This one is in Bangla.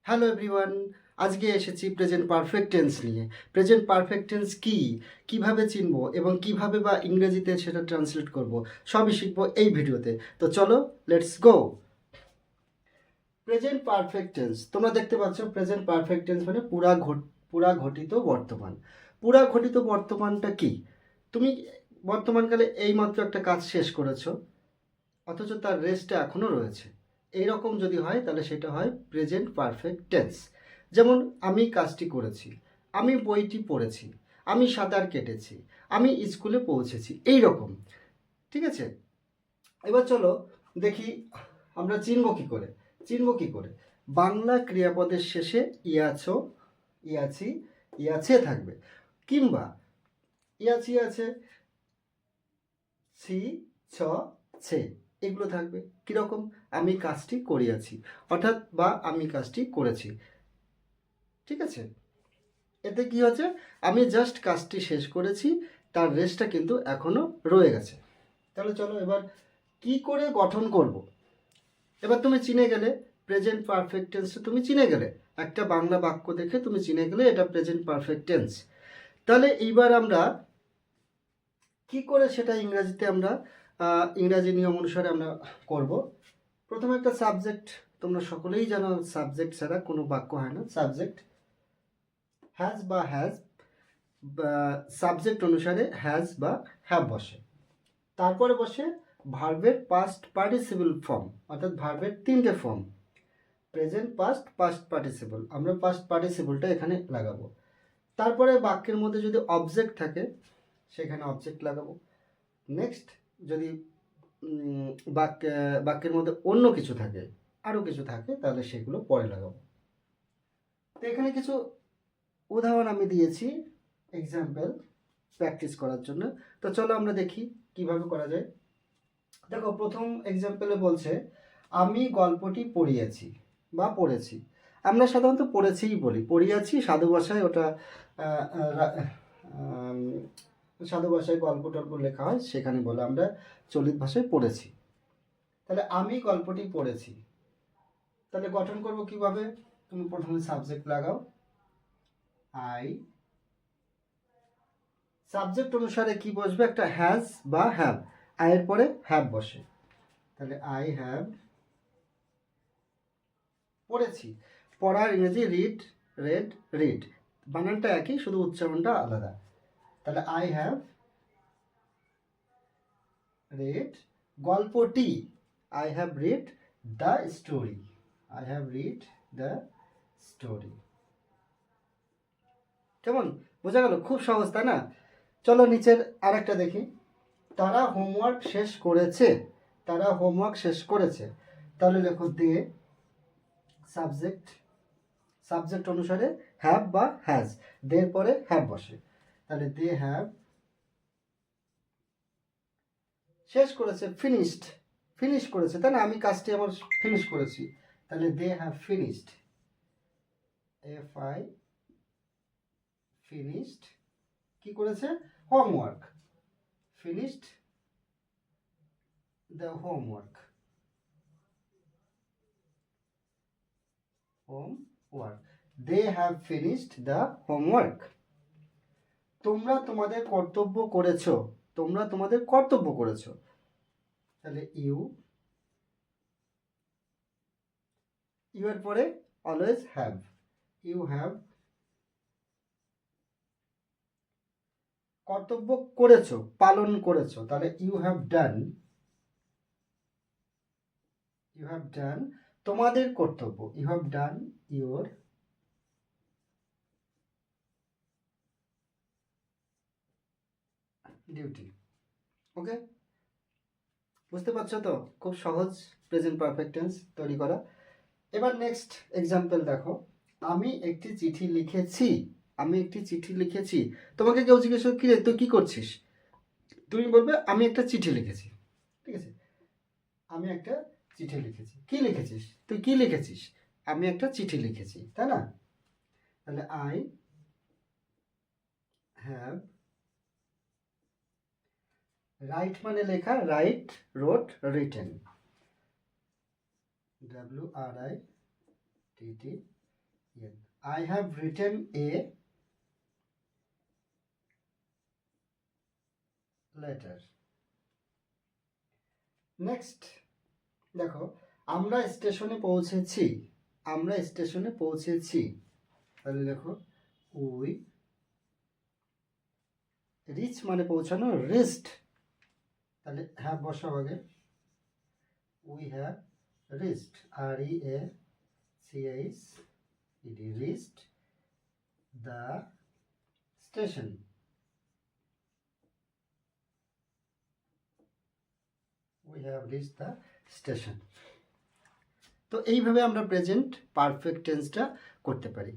হ্যালো এভরিওয়ান, আজকে এসেছি প্রেজেন্ট পারফেক্ট টেন্স নিয়ে। প্রেজেন্ট পারফেক্ট টেন্স কি, কিভাবে চিনব এবং কিভাবে বা ইংরেজিতে সেটা ট্রান্সলেট করব, সবই শিখবো এই ভিডিওতে। তো চলো, let's go. Present perfect tense, তোমরা দেখতে পাচ্ছ প্রেজেন্ট পারফেক্ট টেন্স মানে পুরা ঘটিত বর্তমান। পুরা ঘটিত বর্তমানটা কি? তুমি বর্তমানকালে এইমাত্র একটা কাজ শেষ করেছো, অথচ তার রেস্টটা এখনও রয়েছে। এইরকম যদি হয় তাহলে সেটা হয় প্রেজেন্ট পারফেক্ট টেন্স। যেমন আমি কাজটি করেছি, আমি বইটি পড়েছি, আমি সাঁতার কেটেছি, আমি স্কুলে পৌঁছেছি, এই রকম। ঠিক আছে, এবার চলো দেখি আমরা চিনব কি করে। বাংলা ক্রিয়াপদের শেষে ইয়াছো, ইয়াছি, ইয়াছে থাকবে, কিংবা ইয়াছি আছে, ছি, ছ, ছে, এগুলো থাকবে। কীরকম? আমি কাজটি করিয়াছি, অর্থাৎ বা আমি কাজটি করেছি। ঠিক আছে, এতে কি হচ্ছে, আমি জাস্ট কাজটি শেষ করেছি, তার রেস্টটা কিন্তু এখনো রয়ে গেছে। তাহলে চলো এবার কি করে গঠন করব। এবার তুমি চিনে গেলে প্রেজেন্ট পারফেক্ট টেন্সটা, তুমি চিনে গেলে একটা বাংলা বাক্য দেখে তুমি চিনে গেলে এটা প্রেজেন্ট পারফেক্ট টেন্স। তাহলে এইবার আমরা কি করে সেটা ইংরাজিতে আমরা ইংরাজি নিয়ম অনুসারে আমরা করব। প্রথমে একটা সাবজেক্ট, তোমরা সকলেই জানো সাবজেক্ট ছাড়া কোনো বাক্য হয় না। সাবজেক্ট হ্যাজ বা হ্যাজ, সাবজেক্ট অনুসারে হ্যাজ বা হ্যাভ বসে। তারপরে বসে ভার্বের পাস্ট পার্টিসিপল ফর্ম, অর্থাৎ ভার্বের তিনটে form, present, past, past participle. আমরা পাস্ট পার্টিসিপলটা এখানে লাগাবো। তারপরে বাক্যের মধ্যে যদি অবজেক্ট থাকে সেখানে অবজেক্ট লাগাবো। নেক্সট যদি বাক্যের মধ্যে অন্য কিছু থাকে, আরও কিছু থাকে, তাহলে সেগুলো পরে লাগাবো। তো এখানে কিছু উদাহরণ আমি দিয়েছি এক্সাম্পল প্র্যাকটিস করার জন্য। তো চলো আমরা দেখি কিভাবে করা যায়। দেখো প্রথম এক্সাম্পলে বলছে আমি গল্পটি পড়িয়াছি বা পড়েছি। আমরা সাধারণত পড়েছিই বলি, পড়িয়াছি সাধু ভাষায় ওটা সাধু ভাষায় গল্প টল্প লেখা হয়, সেখানে বলে আমরা চলিত ভাষায় পড়েছি। তাহলে আমি গল্পটি পড়েছি, তাহলে গঠন করব কিভাবে? তুমি প্রথমে সাবজেক্ট লাগাও, আই। সাবজেক্ট অনুসারে কি বসবে? একটা হ্যাজ বা হ্যাভ, আয়ের পরে হ্যাভ বসে। তাহলে আই হ্যাভ পড়েছি। পড়ার ইংরেজি রিড, রেড, রিড, বানানটা একই, শুধু উচ্চারণটা আলাদা। তাহলে আই হ্যাভ রেড গল্পটি, I have read the story, I have read the story. কেমন বোঝা গেল? খুব সহজ, তাই না? চলো নিচের আরেকটা দেখি। তারা হোমওয়ার্ক শেষ করেছে, তারা হোমওয়ার্ক শেষ করেছে। তাহলে লেখো দে, সাবজেক্ট, সাবজেক্ট অনুসারে হ্যাভ বা হ্যাজ, দের পরে হ্যাভ বসে। তাহলে দে হ্যাভ শেষ করেছে, ফিনিশড, ফিনিশ করেছে, তাই না? আমি কাজটি আমার ফিনিশ করেছি, তাহলে they have finished, F I, finished, কি করেছে? Homework, finished the homework, homework, they have finished the homework. তোমরা তোমাদের কর্তব্য করেছো, তোমরা তোমাদের কর্তব্য করেছো। তাহলে ইউ, ইউ এর পরে অলওয়েজ হ্যাভ, ইউ হ্যাভ কর্তব্য করেছো, পালন করেছো, তাহলে you have done, you have done তোমাদের কর্তব্য, you have done your duty. Okay, বুঝতে পারছো তো? খুব সহজ প্রেজেন্ট পারফেক্ট টেন্স তৈরি করা। এবার নেক্সট এক্সাম্পল দেখো, আমি একটি চিঠি লিখেছি, আমি একটি চিঠি লিখেছি। তোমাকে কেউ জিজ্ঞেস করে, কিরে তুই কি করছিস? তুমি বলবে আমি একটা চিঠি লিখেছি। ঠিক আছে, আমি একটা চিঠি লিখেছি। কি লিখেছিস? তুই কি লিখেছিস? আমি একটা চিঠি লিখেছি, তাই না? তাহলে আই হ্যাভ, রাইট মানে লেখা, write, wrote, written, W R I T T N. I have written a letter. Next দেখো, আমরা স্টেশনে পৌঁছেছি, আমরা স্টেশনে পৌঁছেছি, তাহলে দেখো উই রিচ মানে পৌঁছানো, রেস্ট, তাহলে হ্যাভ বসাও আগে, we have reached, REACHED, reached the station. We have reached the station. তো এইভাবে আমরা প্রেজেন্ট পারফেক্ট টেন্সটা করতে পারি।